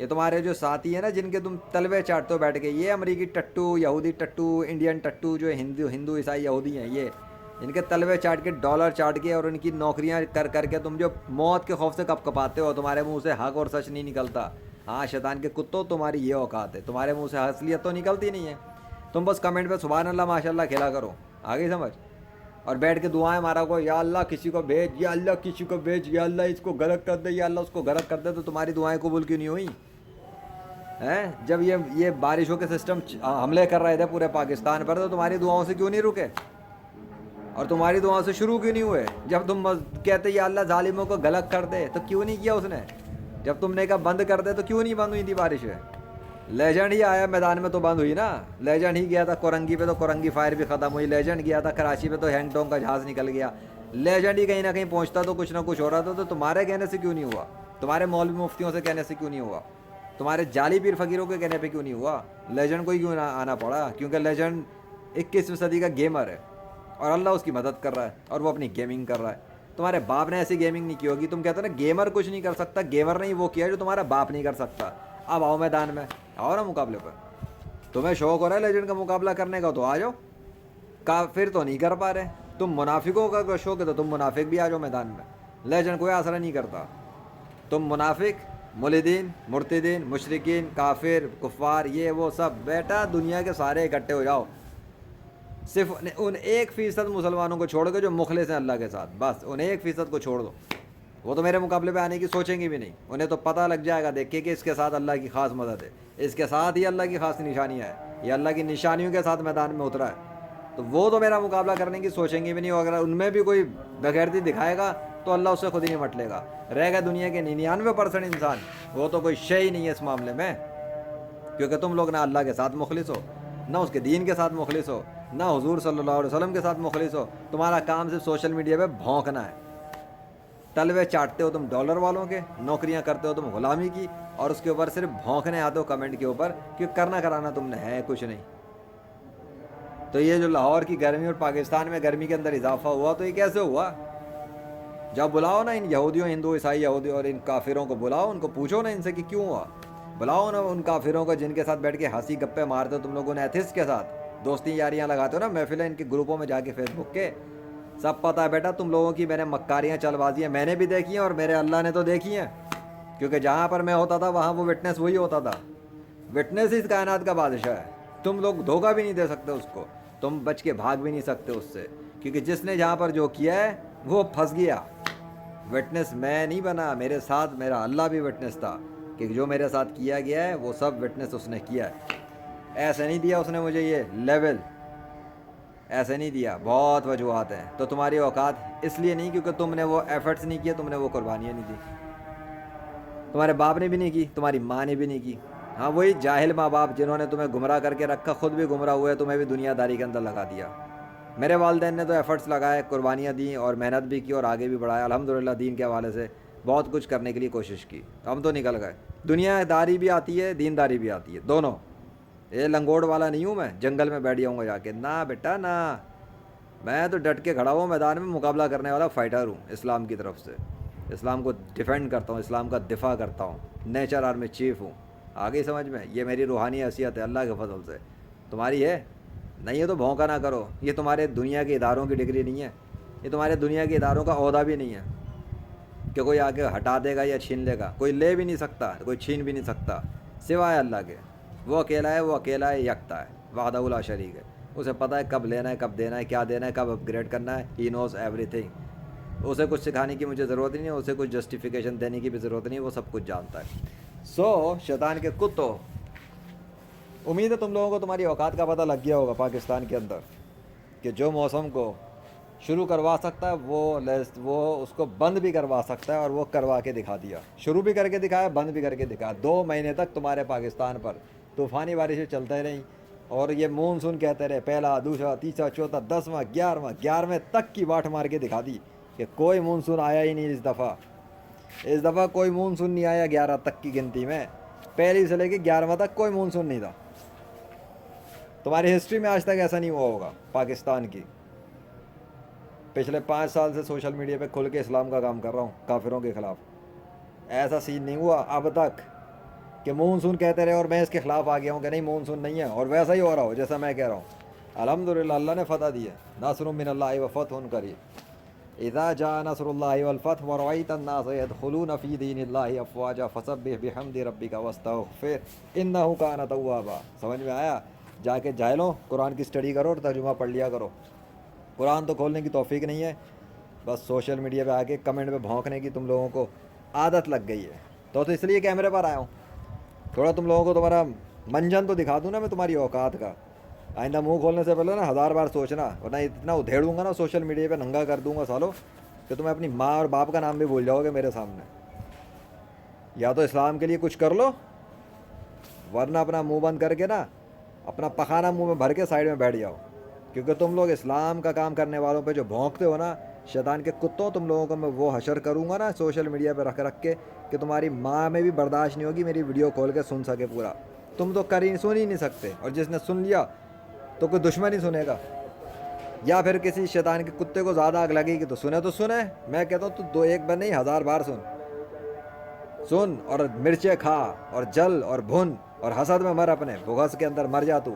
یہ تمہارے جو ساتھی ہیں نا جن کے تم تلوے چاٹتے ہو بیٹھ کے، یہ امریکی ٹٹو، یہودی ٹٹو، انڈین ٹٹو، جو ہندو عیسائی یہودی ہیں، یہ ان کے تلوے چاٹ کے، ڈالر چاٹ کے، اور ان کی نوکریاں کر کر کے تم جو موت کے خوف سے کپ کپاتے ہو، تمہارے منہ سے حق اور سچ نہیں نکلتا. ہاں شیطان کے کتوں، تمہاری یہ اوقات ہے، تمہارے منہ سے اصلیت تو نکلتی نہیں ہے. تم بس کمنٹ پہ سبحان اللہ ماشاء اللہ کھیلا کرو، آگے سمجھ، اور بیٹھ کے دعائیں مارا کو، یا اللہ کسی کو بھیج، یا اللہ کسی کو بھیج، یا اللہ اس کو غرق کر دے، یا اللہ اس کو غرق کر دے. تو تمہاری دعائیں قبول کیوں نہیں ہوئی ہیں؟ جب یہ بارشوں کے سسٹم حملے کر رہے تھے پورے پاکستان پر، تو تمہاری دعاؤں سے کیوں نہیں رکے؟ اور تمہاری دعاؤں سے شروع کیوں نہیں ہوئے؟ جب تم کہتے یا اللہ ظالموں کو غلط کر دے، تو کیوں نہیں کیا اس نے؟ جب تم نے کہا بند کر دے، تو کیوں نہیں بند ہوئی تھی بارشیں؟ لیجنڈ ہی آیا میدان میں تو بند ہوئی نا. لیجنڈ ہی گیا تھا کورنگی پہ، تو کورنگی فائر بھی ختم ہوئی. لیجنڈ گیا تھا کراچی پہ، تو ہینگ ٹونگ کا جہاز نکل گیا. لیجنڈ ہی کہیں نہ کہیں پہنچتا تو کچھ نہ کچھ ہو رہا تھا. تو تمہارے کہنے سے کیوں نہیں ہوا؟ تمہارے مولوی مفتیوں سے کہنے سے کیوں نہیں ہوا؟ تمہارے جعلی پیر فقیروں کے کہنے پہ کیوں نہیں ہوا؟ لیجنڈ کو ہی کیوں نہ آنا پڑا؟ کیونکہ لیجنڈ 21ویں صدی کا گیمر ہے، اور اللہ اس کی مدد کر رہا ہے، اور وہ اپنی گیمنگ کر رہا ہے. تمہارے باپ نے ایسی گیمنگ نہیں کی ہوگی. تم کہتے ہو نا گیمر کچھ نہیں کر سکتا، گیمر نہیں وہ کیا جو تمہارا باپ نہیں کر سکتا. اب آؤ میدان میں، آؤ نا مقابلے پر. تمہیں شوق ہو رہا ہے لیجنڈ کا مقابلہ کرنے کا، تو آ جاؤ. کافر تو نہیں کر پا رہے. تم منافقوں کا شوق ہے تو تم منافق بھی آ جاؤ میدان میں. لیجنڈ کوئی آسرا نہیں کرتا. تم منافق، ملحدین، مرتدین، مشرکین، کافر، کفار، یہ وہ سب، بیٹا دنیا کے سارے اکٹھے ہو جاؤ. صرف ان 1% مسلمانوں کو چھوڑ کے جو مخلص ہیں اللہ کے ساتھ، بس ان 1% کو چھوڑ دو. وہ تو میرے مقابلے پہ آنے کی سوچیں گے بھی نہیں. انہیں تو پتہ لگ جائے گا دیکھ کے کہ اس کے ساتھ اللہ کی خاص مدد ہے، اس کے ساتھ ہی اللہ کی خاص نشانیاں ہیں، یہ اللہ کی نشانیوں کے ساتھ میدان میں اترا ہے. تو وہ تو میرا مقابلہ کرنے کی سوچیں گے بھی نہیں. اگر ان میں بھی کوئی بغیرتی دکھائے گا تو اللہ اس سے خود ہی نمٹ لے گا. رہ گا دنیا کے 99% انسان، وہ تو کوئی شے ہی نہیں ہے اس معاملے میں. کیونکہ تم لوگ نہ اللہ کے ساتھ مخلص ہو، نہ اس کے دین کے ساتھ مخلص ہو، نہ حضور صلی اللہ علیہ وسلم کے ساتھ مخلص ہو. تمہارا کام صرف سوشل میڈیا پہ بھونکنا ہے. تلوے چاٹتے ہو تم ڈالر والوں کے، نوکریاں کرتے ہو تم غلامی کی، اور اس کے اوپر صرف بھونکنے آتے ہو کمنٹ کے اوپر کہ کرنا کرانا تم نے ہے کچھ نہیں. تو یہ جو لاہور کی گرمی اور پاکستان میں گرمی کے اندر اضافہ ہوا، تو یہ کیسے ہوا؟ جب بلاؤ نا ان یہودیوں، ہندو عیسائی یہودی اور ان کافروں کو بلاؤ، ان کو پوچھو نا ان سے کہ کیوں ہوا. بلاؤ نا ان کافروں کو جن کے ساتھ بیٹھ کے ہنسی گپے مارتے ہو تم لوگوں نے، ایتھسٹ کے ساتھ دوستی یاریاں لگاتے ہو نا محفلیں ان کے گروپوں میں جا کے فیس بک کے. سب پتہ ہے بیٹا تم لوگوں کی میں نے مکاریاں چل بازیاں میں نے بھی دیکھی ہیں، اور میرے اللہ نے تو دیکھی ہیں. کیونکہ جہاں پر میں ہوتا تھا وہاں وہ وٹنس وہی ہوتا تھا. وٹنس اس کائنات کا بادشاہ ہے. تم لوگ دھوکہ بھی نہیں دے سکتے اس کو، تم بچ کے بھاگ بھی نہیں سکتے اس سے. کیونکہ جس نے جہاں پر جو کیا ہے وہ پھنس گیا. وٹنس میں نہیں بنا، میرے ساتھ میرا اللہ بھی وٹنس تھا کہ جو میرے ساتھ کیا گیا ہے وہ سب وٹنس اس نے کیا ہے. ایسے نہیں دیا اس نے مجھے یہ لیول، ایسے نہیں دیا. بہت وجوہات ہیں. تو تمہاری اوقات اس لیے نہیں کیونکہ تم نے وہ ایفرٹس نہیں کیے، تم نے وہ قربانیاں نہیں دی. تمہارے باپ نے بھی نہیں کی، تمہاری ماں نے بھی نہیں کی. ہاں وہی جاہل ماں باپ جنہوں نے تمہیں گمراہ کر کے رکھا، خود بھی گمراہ ہوئے، تمہیں بھی دنیا داری کے اندر لگا دیا. میرے والدین نے تو ایفرٹس لگائے، قربانیاں دیں اور محنت بھی کی اور آگے بھی بڑھایا. الحمدللہ دین کے حوالے سے بہت کچھ کرنے کے لیے کوشش کی. ہم تو نکل گئے. دنیا داری بھی آتی ہے، دین داری بھی آتی ہے، دونوں. یہ لنگوڑ والا نہیں ہوں میں جنگل میں بیٹھ جاؤں گا جا کے، نہ بیٹا نہ. میں تو ڈٹ کے کھڑا ہوں میدان میں، مقابلہ کرنے والا فائٹر ہوں اسلام کی طرف سے. اسلام کو ڈیفینڈ کرتا ہوں، اسلام کا دفاع کرتا ہوں. نیچر آرمی چیف ہوں. آگے سمجھ میں، یہ میری روحانی حیثیت ہے اللہ کے فضل سے. تمہاری ہے نہیں ہے تو بھونکا نہ کرو. یہ تمہارے دنیا کے اداروں کی ڈگری نہیں ہے، یہ تمہارے دنیا کے اداروں کا عہدہ بھی نہیں ہے کہ کوئی آ کے ہٹا دے گا یا چھین لے گا. کوئی لے بھی نہیں سکتا، کوئی چھین بھی نہیں سکتا سوائے اللہ کے. وہ اکیلا ہے، وہ اکیلا ہے، یکتا ہے، وحدہ لا شریک ہے. اسے پتہ ہے کب لینا ہے، کب دینا ہے، کیا دینا ہے، کب اپ گریڈ کرنا ہے. ہی نوز ایوری تھنگ. اسے کچھ سکھانے کی مجھے ضرورت نہیں ہے، اسے کچھ جسٹیفیکیشن دینے کی بھی ضرورت نہیں ہے، وہ سب کچھ جانتا ہے. سو شیطان کے کتوں، امید ہے تم لوگوں کو تمہاری اوقات کا پتہ لگ گیا ہوگا پاکستان کے اندر کہ جو موسم کو شروع کروا سکتا ہے وہ اس کو بند بھی کروا سکتا ہے، اور وہ کروا کے دکھا دیا. شروع بھی کر کے دکھایا، بند بھی کر کے دکھایا. 2 مہینے تک تمہارے پاکستان پر طوفانی بارشیں چلتے رہیں، اور یہ مونسون کہتے رہے پہلا، دوسرا، تیسرا، چوتھا، 10واں، 11واں تک کی واٹ مار کے دکھا دی کہ کوئی مونسون آیا ہی نہیں. اس دفعہ کوئی مونسون نہیں آیا 11 تک کی گنتی میں. پہلی سے لے کے 11واں تک کوئی مونسون نہیں تھا. تمہاری ہسٹری میں آج تک ایسا نہیں ہوا ہوگا پاکستان کی. پچھلے 5 سال سے سوشل میڈیا پہ کھل کے اسلام کا کام کر رہا ہوں کافروں کے خلاف. ایسا سین نہیں ہوا اب تک کہ مونسون کہتے رہے اور میں اس کے خلاف آ گیا ہوں کہ نہیں مونسون نہیں ہے, اور ویسا ہی ہو رہا ہو جیسا میں کہہ رہا ہوں. الحمدللہ اللہ نے فتح دی ہے. نصر من اللہ و فتح قریب. اذا جاء نصر اللہ والفتح ورأیت الناس يدخلون فی دین اللہ افواجا فسبح بحمد ربک واستغفر انہ کان توابا. سمجھ میں آیا؟ جا کے جاہلوں قرآن کی اسٹڈی کرو اور ترجمہ پڑھ لیا کرو. قرآن تو کھولنے کی توفیق نہیں ہے, بس سوشل میڈیا پہ آ کے کمنٹ پہ بھونکنے کی تم لوگوں کو عادت لگ گئی ہے. تو اس لیے کیمرے پر آیا ہوں, تھوڑا تم لوگوں کو تمہارا منجن تو دکھا دوں نا میں تمہاری اوقات کا. آئندہ منہ کھولنے سے پہلے نا 1000 بار سوچنا, ورنہ اتنا ادھیڑوں گا نا سوشل میڈیا پہ ننگا کر دوں گا سالوں کہ تمہیں اپنی ماں اور باپ کا نام بھی بھول جاؤ گے میرے سامنے. یا تو اسلام کے لیے کچھ کر لو, ورنہ اپنا منہ بند کر کے نا اپنا پخانہ منہ میں بھر کے سائڈ میں بیٹھ جاؤ. کیونکہ تم لوگ اسلام کا کام کرنے والوں پہ جو بھونکتے ہو نا, شیطان کے کتوں, تم لوگوں کو میں وہ حشر کروں گا نا سوشل میڈیا پہ رکھ کے کہ تمہاری ماں میں بھی برداشت نہیں ہوگی میری ویڈیو کھول کے سن سکے پورا. تم تو سن ہی نہیں سکتے, اور جس نے سن لیا تو کوئی دشمن ہی سنے گا, یا پھر کسی شیطان کے کتے کو زیادہ آگ لگے گی تو سنے. میں کہتا ہوں تو 1 بار نہیں 1000 بار سن اور مرچیں کھا اور جل اور بھن اور حسد میں مر, اپنے بغض کے اندر مر جا, تو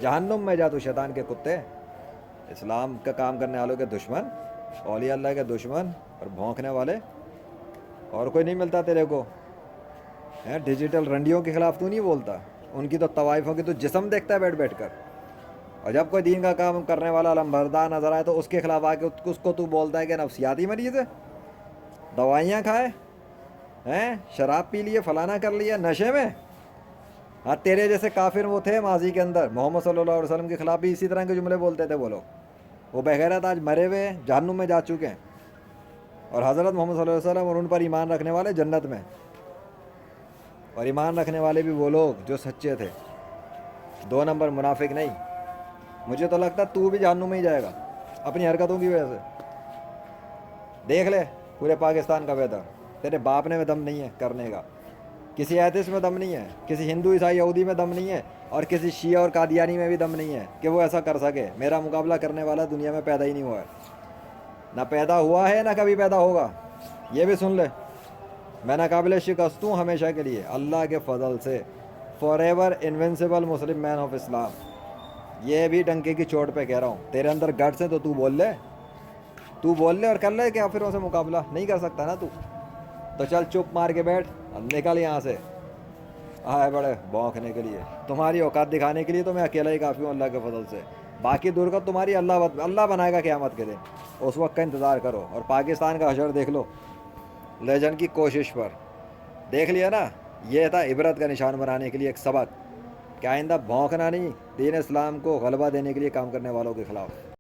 جہنم میں جا تو شیطان کے کتے. اسلام کا کام کرنے والوں کے دشمن, اولیاء اللہ کے دشمن اور بھونکنے والے اور کوئی نہیں ملتا تیرے کو. ڈیجیٹل رنڈیوں کے خلاف تو نہیں بولتا, ان کی تو طوائفوں کی تو جسم دیکھتا ہے بیٹھ بیٹھ کر. اور جب کوئی دین کا کام کرنے والا علمبردار نظر آئے تو اس کے خلاف آ کے اس کو تو بولتا ہے کہ نفسیاتی مریض ہے, دوائیاں کھائے ہیں, شراب پی لیے, فلانا کر لیا, نشے میں. ہاں تیرے جیسے کافر وہ تھے ماضی کے اندر, محمد صلی اللہ علیہ وسلم کے خلاف بھی اسی طرح کے جملے بولتے تھے وہ لوگ. وہ بغیرت آج مرے ہوئے جہنم میں جا چکے ہیں, اور حضرت محمد صلی اللہ علیہ وسلم اور ان پر ایمان رکھنے والے جنت میں. اور ایمان رکھنے والے بھی وہ لوگ جو سچے تھے, 2 نمبر منافق نہیں. مجھے تو لگتا تو بھی جہنم میں ہی جائے گا اپنی حرکتوں کی وجہ سے. دیکھ لے پورے پاکستان کا ویدر, تیرے باپ نے میں دم نہیں ہے کرنے کا, کسی ایتھسٹ میں دم نہیں ہے, کسی ہندو عیسائی یہودی میں دم نہیں ہے, اور کسی شیعہ اور قادیانی میں بھی دم نہیں ہے کہ وہ ایسا کر سکے. میرا مقابلہ کرنے والا دنیا میں پیدا ہی نہیں ہوا ہے, نہ پیدا ہوا ہے نہ کبھی پیدا ہوگا. یہ بھی سن لے, میں ناقابل شکست ہوں ہمیشہ کے لیے اللہ کے فضل سے. Forever invincible Muslim man of Islam. یہ بھی ڈنکے کی چوٹ پہ کہہ رہا ہوں. تیرے اندر گٹس ہیں تو بول لے اور کر لے, کافروں سے مقابلہ نہیں کر سکتا نا تو چل چپ مار کے بیٹھ, نکل یہاں سے. آئے بڑے بھونکنے کے لیے, تمہاری اوقات دکھانے کے لیے تو میں اکیلا ہی کافی ہوں اللہ کے فضل سے. باقی درگت تمہاری اللہ بنائے گا قیامت کے دن, اس وقت کا انتظار کرو. اور پاکستان کا حشر دیکھ لو لیجنڈ کی کوشش پر, دیکھ لیا نا. یہ تھا عبرت کا نشان بنانے کے لیے ایک سبق کہ آئندہ بھونکنا نہیں, دین اسلام کو غلبہ دینے کے لیے کام کرنے والوں کے خلاف.